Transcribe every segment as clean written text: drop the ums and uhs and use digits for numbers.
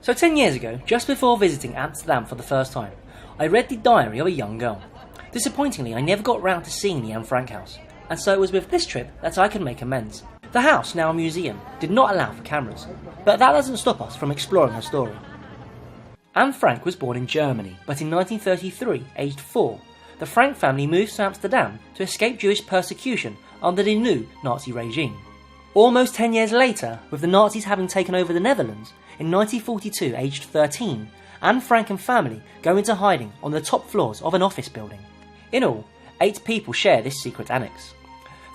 So 10 years ago, just before visiting Amsterdam for the first time, I read the diary of a young girl. Disappointingly, I never got round to seeing the Anne Frank house, and so it was with this trip that I could make amends. The house, now a museum, did not allow for cameras, but that doesn't stop us from exploring her story. Anne Frank was born in Germany, but in 1933, aged 4, the Frank family moved to Amsterdam to escape Jewish persecution under the new Nazi regime. Almost 10 years later, with the Nazis having taken over the Netherlands, in 1942, aged 13, Anne Frank and family go into hiding on the top floors of an office building. In all, 8 people share this secret annex.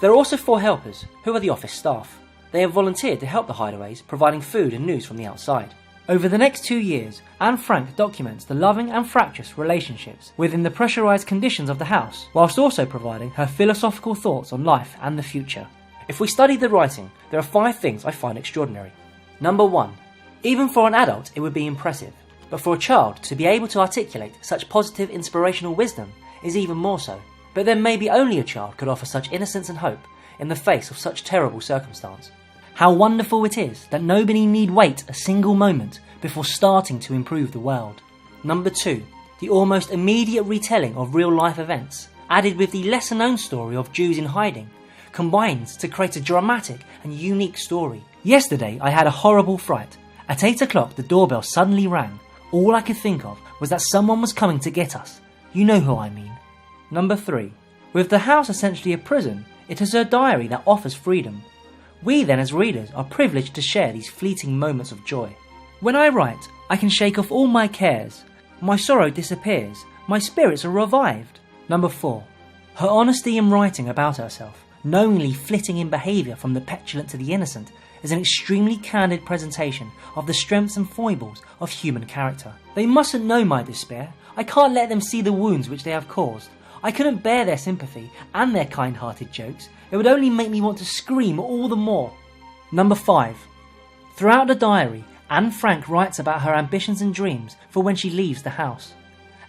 There are also 4 helpers, who are the office staff. They have volunteered to help the hideaways, providing food and news from the outside. Over the next 2 years, Anne Frank documents the loving and fractious relationships within the pressurised conditions of the house, whilst also providing her philosophical thoughts on life and the future. If we study the writing, there are 5 things I find extraordinary. Number 1. Even for an adult it would be impressive, but for a child to be able to articulate such positive inspirational wisdom is even more so. But then maybe only a child could offer such innocence and hope in the face of such terrible circumstance. How wonderful it is that nobody need wait a single moment before starting to improve the world. Number 2. The almost immediate retelling of real life events, added with the lesser known story of Jews in hiding, combines to create a dramatic and unique story. Yesterday I had a horrible fright. At 8 o'clock the doorbell suddenly rang. All I could think of was that someone was coming to get us. You know who I mean. Number 3. With the house essentially a prison, it is her diary that offers freedom. We then as readers are privileged to share these fleeting moments of joy. When I write, I can shake off all my cares. My sorrow disappears. My spirits are revived. Number 4. Her honesty in writing about herself, knowingly flitting in behaviour from the petulant to the innocent, is an extremely candid presentation of the strengths and foibles of human character. They mustn't know my despair. I can't let them see the wounds which they have caused. I couldn't bear their sympathy and their kind-hearted jokes. It would only make me want to scream all the more. Number 5. Throughout the diary, Anne Frank writes about her ambitions and dreams for when she leaves the house.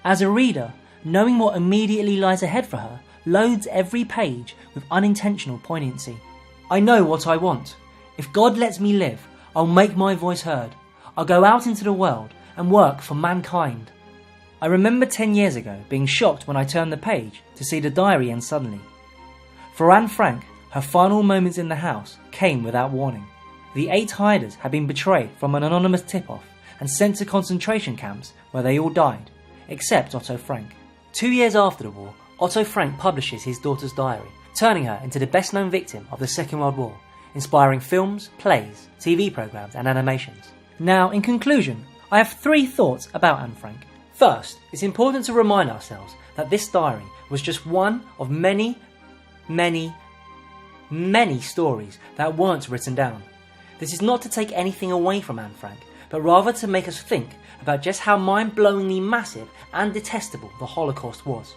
As a reader, knowing what immediately lies ahead for her loads every page with unintentional poignancy. I know what I want. If God lets me live, I'll make my voice heard. I'll go out into the world and work for mankind. I remember 10 years ago being shocked when I turned the page to see the diary end suddenly. For Anne Frank, her final moments in the house came without warning. The 8 hiders had been betrayed from an anonymous tip-off and sent to concentration camps where they all died, except Otto Frank. 2 years after the war, Otto Frank publishes his daughter's diary, turning her into the best-known victim of the Second World War, inspiring films, plays, TV programmes and animations. Now, in conclusion, I have 3 thoughts about Anne Frank. First, it's important to remind ourselves that this diary was just one of many stories that weren't written down. This is not to take anything away from Anne Frank, but rather to make us think about just how mind-blowingly massive and detestable the Holocaust was.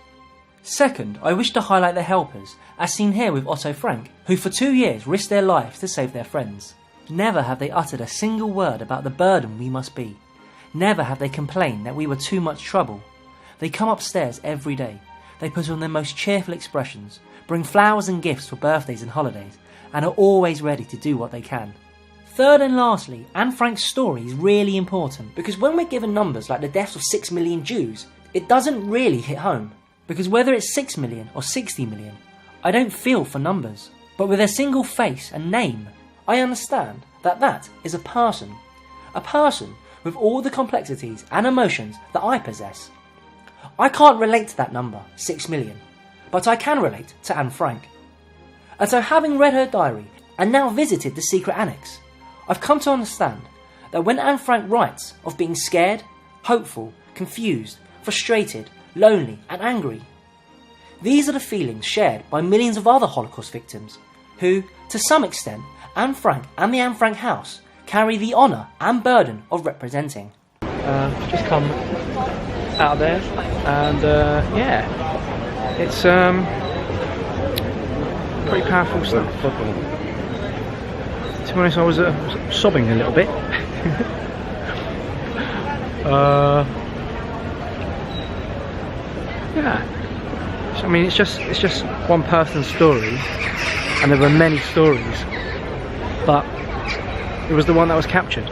Second, I wish to highlight the helpers, as seen here with Otto Frank, who for 2 years risked their lives to save their friends. Never have they uttered a single word about the burden we must be. Never have they complained that we were too much trouble. They come upstairs every day. They put on their most cheerful expressions, bring flowers and gifts for birthdays and holidays, and are always ready to do what they can. Third and lastly, Anne Frank's story is really important, because when we're given numbers like the deaths of 6 million Jews, it doesn't really hit home. Because whether it's 6 million or 60 million, I don't feel for numbers. But with a single face and name, I understand that that is a person. A person with all the complexities and emotions that I possess. I can't relate to that number, 6 million, but I can relate to Anne Frank. And so having read her diary and now visited the secret annex, I've come to understand that when Anne Frank writes of being scared, hopeful, confused, frustrated, lonely and angry, these are the feelings shared by millions of other Holocaust victims who, to some extent, Anne Frank and the Anne Frank house carry the honour and burden of representing. Just come out of there and yeah, it's pretty powerful stuff. To be honest, I was sobbing a little bit. Yeah, I mean it's just one person's story, and there were many stories, but it was the one that was captured.